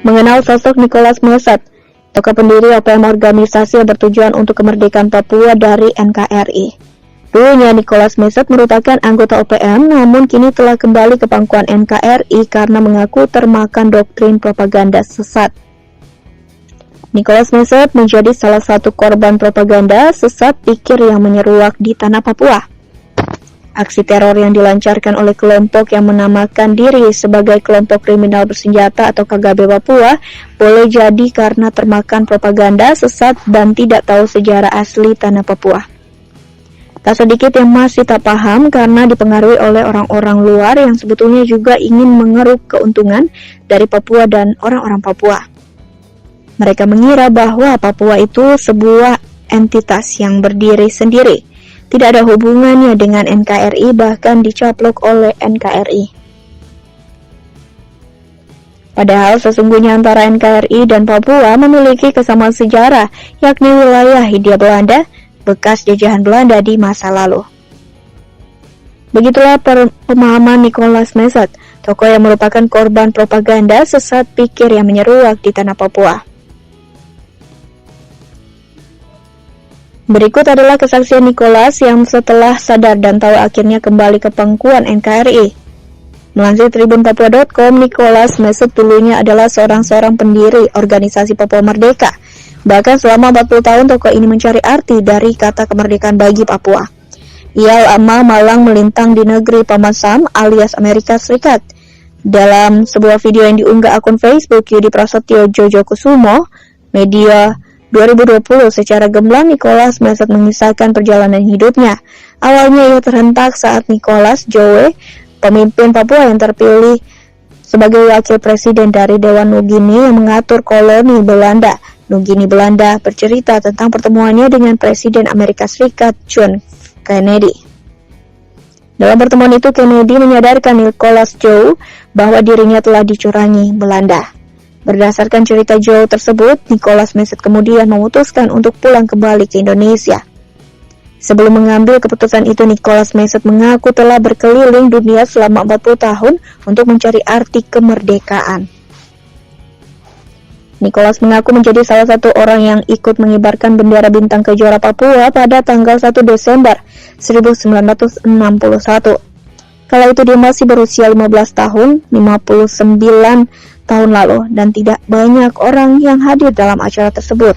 mengenal sosok Nicholas Messet, tokoh pendiri OPM, organisasi yang bertujuan untuk kemerdekaan Papua dari NKRI. Dulunya Nicholas Messet merupakan anggota OPM, namun kini telah kembali ke pangkuan NKRI karena mengaku termakan doktrin propaganda sesat. Nicholas Messet menjadi salah satu korban propaganda sesat pikir yang menyeruak di tanah Papua. Aksi teror yang dilancarkan oleh kelompok yang menamakan diri sebagai kelompok kriminal bersenjata atau KGB Papua boleh jadi karena termakan propaganda sesat dan tidak tahu sejarah asli tanah Papua. Tak sedikit yang masih tak paham karena dipengaruhi oleh orang-orang luar yang sebetulnya juga ingin mengeruk keuntungan dari Papua dan orang-orang Papua. Mereka mengira bahwa Papua itu sebuah entitas yang berdiri sendiri, tidak ada hubungannya dengan NKRI, bahkan dicaplok oleh NKRI. Padahal sesungguhnya antara NKRI dan Papua memiliki kesamaan sejarah, yakni wilayah Hindia Belanda, bekas jajahan Belanda di masa lalu. Begitulah pemahaman Nicholas Messet, tokoh yang merupakan korban propaganda sesat pikir yang menyeruak di tanah Papua. Berikut adalah kesaksian Nicholas yang setelah sadar dan tahu akhirnya kembali ke pangkuan NKRI. Melansir tribunpapua.com, Nicholas Messet dulunya adalah seorang pendiri organisasi Papua Merdeka. Bahkan selama 40 tahun tokoh ini mencari arti dari kata kemerdekaan bagi Papua. Ia lama malang melintang di negeri Paman Sam alias Amerika Serikat. Dalam sebuah video yang diunggah akun Facebook Yudi Prasetyo Jojokusumo, media 2020, secara gamblang Nicholas Messet mengisahkan perjalanan hidupnya. Awalnya ia terhentak saat Nicholas Jowe, pemimpin Papua yang terpilih sebagai wakil presiden dari Dewan Nugini yang mengatur koloni Belanda. Nugini Belanda bercerita tentang pertemuannya dengan Presiden Amerika Serikat John Kennedy. Dalam pertemuan itu, Kennedy menyadarkan Nicholas Jowe bahwa dirinya telah dicurangi Belanda. Berdasarkan cerita Joe tersebut, Nicholas Messet kemudian memutuskan untuk pulang kembali ke Indonesia. Sebelum mengambil keputusan itu, Nicholas Messet mengaku telah berkeliling dunia selama 40 tahun untuk mencari arti kemerdekaan. Nicholas mengaku menjadi salah satu orang yang ikut mengibarkan bendera bintang kejora Papua pada tanggal 1 Desember 1961. Kala itu dia masih berusia 15 tahun, 59 tahun lalu, dan tidak banyak orang yang hadir dalam acara tersebut.